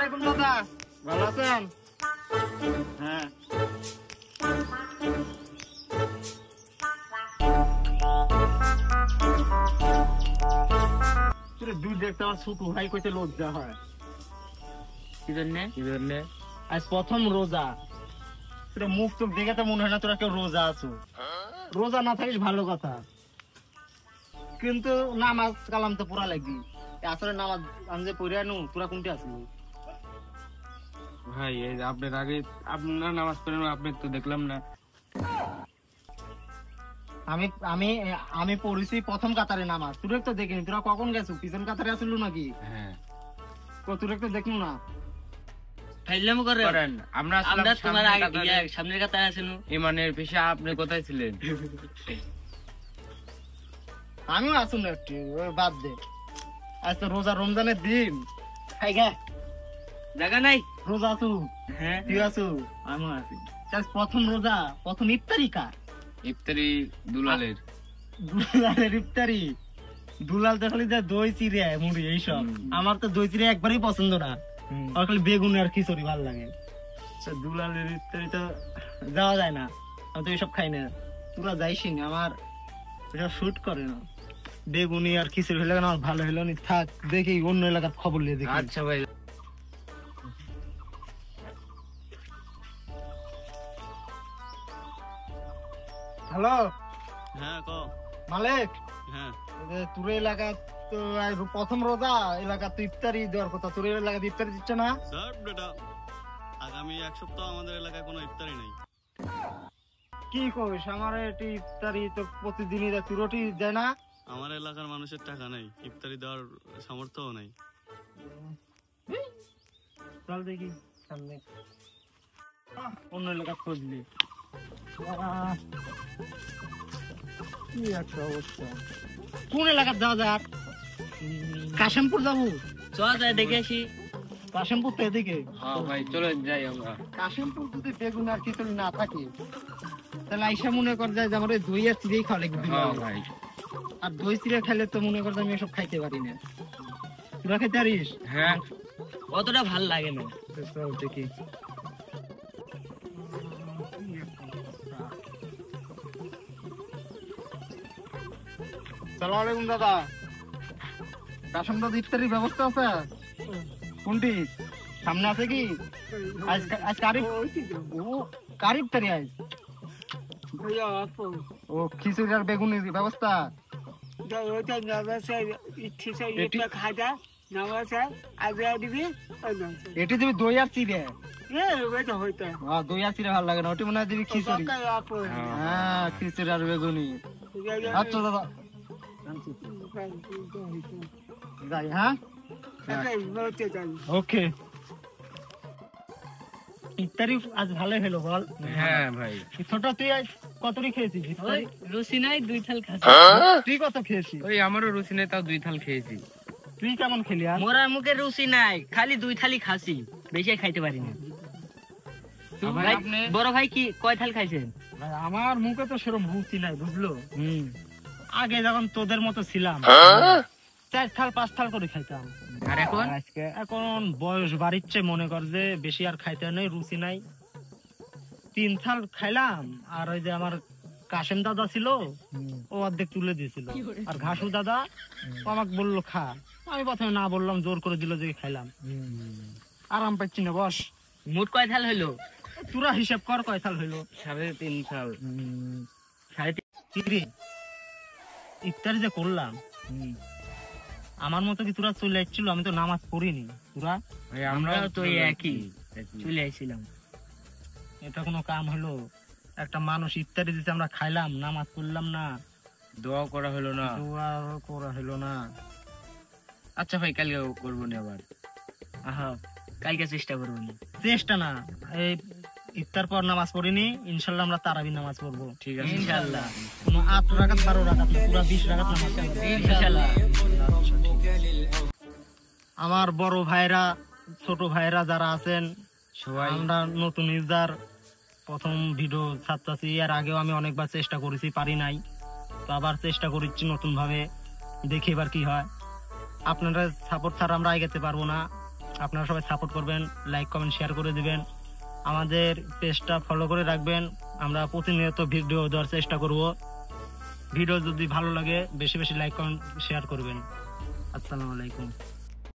আলাইকুম দাদা, ভালো আছেন? হ্যাঁ। দুধ দেখতে আমার ছোট ভাই কইতে লজ্জা হয়। কি জন্যে? আজ প্রথম রোজা, তোরা মুখ চোখ দেখে তো মনে হয় না তোরা কেউ রোজা আছো। রোজা না থাকিস ভালো কথা, কিন্তু নামাজ কালাম তো পুরা লাগবি। আসলে নামাজ আমি যে পড়ে আনু, তোরা কোনটা আসবি? ভাই আপনার আগে আপনার নামাজ পড়েন, আপনি তো দেখলাম না। আমি আমি আমি পড়েছি প্রথম কাতারে নামাজ, তোরা তো দেখিনি। তোরা কখন গেছো? পিছন কাতারে আসলো নাকি? হ্যাঁ, তোরা তো দেখলো না। ফাইলাম করেন, আমরা তোমার আগে সামনের কাতারে আছেন। ইমানের পেশা আপনি কোথায় ছিলেন? আমিও আসুন না, একটু বাদ দে। আজ তো রোজা, রমজানের দিন। খাই গা জায়গা নাই, রোজা আসু। হ্যাঁ তুই আসু, আমিও আছি। আজ প্রথম রোজা, প্রথম ইফতারি কার? ইফতারি দুলালের। দুলালের ইফতারি? দুলাল তো খালি দই চিড়ে মুড়ি এইসব। আমার তো দই চিড়ে একবারই পছন্দ না, আমার খালি বেগুন আর খিচুড়ি ভালো লাগে। দুলালের ইফতারি তো যাওয়া যায় না, আমি তো এইসব খাই না। তোরা যাইসি না, আমার এসব শুট করে না। বেগুনি আর খিচুড়ি হলে আমার ভালো হলো নি। থাক, দেখি অন্য এলাকার খবর নিয়ে দেখি। আচ্ছা ভাই। হ্যালো। হ্যাঁ ক মালিক। হ্যাঁ, তোর এলাকা তো প্রথম রোজা, এলাকা তো ইফতারি দেওয়ার কথা। তোর এলাকাতে ইফতারি দিচ্ছে না? স্যার বেটা, আগামী এক সপ্তাহ আমাদের এলাকায় কোনো ইফতারি নেই। কি কইস? আমার এটি ইফতারি তো প্রতিদিনই দেয়, তোরটি দেয় না? আমার এলাকার মানুষের টাকা নেই, ইফতারি দেওয়ার সামর্থ্যও নেই। চল দেখি সামনে অন্য এলাকা খুঁজলি। কি একটা অবস্থা। কোন এলাকার যাওয়া যায়? আর কাশিমপুর যাবো? চল যাই দেখে আসি। কাশিমপুর তো এদিকে। হ্যাঁ ভাই, চলে যাই আমরা। কাশিমপুর যদি বেগুন আর খিচুড়ি না থাকে, তাহলে আইসা মনে কর যায় যে আমার দই আর চিড়েই খাওয়া লাগবে। হ্যাঁ ভাই, আর দই চিড়ে খাইলে তো মনে কর আমি এসব খাইতে পারি না। তোরা খেতে পারিস? হ্যাঁ, অতটা ভাল লাগে না। চল দেখি। সালাম আলাইকুম দাদা। কাশিম দাদা ইফতারির ব্যবস্থা আছে? কোনটি সামনে আছে কি? আজ কার ইফতারি? আজ ও খিচুড়ি আর বেগুনির ব্যবস্থা। এটি দিবি দই আর চিড়ে? দই আর চিড়ে ভালো লাগে না, ওটি মনে হয় দিবি খিচুড়ি। হ্যাঁ, খিচুড়ি আর বেগুনি। আচ্ছা দাদা যাই। হ্যাঁ ওকে। ইফতারি আজ ভালোই হলো বল? হ্যাঁ ভাই। ছোট তুই আজ কতটি খেয়েছিস? রুচি নাই, 2 থাল খাচ্ছি। তুই কত খেয়েছিস? ওই আমারও রুচি নেই, তাও 2 থাল খেয়েছি। তুই কেমন খেলি? আর মোরা মুখে রুচি নাই, খালি 2 থালি খাসি, বেশি খাইতে পারি না। বড় ভাই কি কয় থাল খাইছেন? আমার মুখে তো সেরকম রুচি নাই, বুঝলো? আগে যখন তোদের মতো ছিলাম 4 থাল 5 থাল করে খাইতাম। আর এখন? এখন বয়স বাড়িচ্ছে, মনে কর যে বেশি আর খাইতে নেই, রুচি নাই। 3 থাল খাইলাম। আর ওই যে আমার কাশেম দাদা ছিল, ও অর্ধেক তুলে দিয়েছিল। আর ঘাসু দাদা ও আমাকে বললো খা, আমি প্রথমে না বললাম, জোর করে দিল যে খাইলাম। আরাম পাচ্ছি না। বস। মোট কয় থাল হইলো? তোরা হিসাব কর কয় থাল হইলো। 3.5 থাল। 3.5। ইফতারি যে করলাম, আমার মতো কি তোরা চলে আসছিল? আমি তো নামাজ পড়িনি। তোরা? আমরা তো একই চলে আসছিলাম। এটা কোনো কাম হলো? একটা মানুষ ইফতারি দিতে, আমরা খাইলাম, নামাজ পড়লাম না, দোয়া করা হলো না। দোয়া করা হলো না। আচ্ছা ভাই, কালকে করবো না আবার। আহা, কালকে চেষ্টা করবো না। চেষ্টা না, এই ইফতার পর নামাজ পড়িনি, ইনশাল্লাহ আমরা তারাবি নামাজ পড়বো। ঠিক আছে ইনশাআল্লাহ। কোনো 8 রাকাত 12 রাকাত না, পুরো 20 রাকাত নামাজ পড়বো ইনশাআল্লাহ। আমার বড় ভাইরা, ছোট ভাইরা যারা আছেন সবাই, আমরা নতুন ইউজার, প্রথম ভিডিও ছাড়তেছি। এর আগেও আমি অনেকবার চেষ্টা করেছি, পারি নাই, তো আবার চেষ্টা করছি নতুন ভাবে, দেখি এবার কি হয়। আপনারা সাপোর্ট ছাড়া আমরা এগোতে পারবো না। আপনারা সবাই সাপোর্ট করবেন, লাইক কমেন্ট শেয়ার করে দিবেন, আমাদের পেজটা ফলো করে রাখবেন। আমরা প্রতিনিয়ত ভিডিও দেওয়ার চেষ্টা করব। ভিডিও যদি ভালো লাগে বেশি বেশি লাইক কমেন্ট শেয়ার করবেন। আসসালামু আলাইকুম।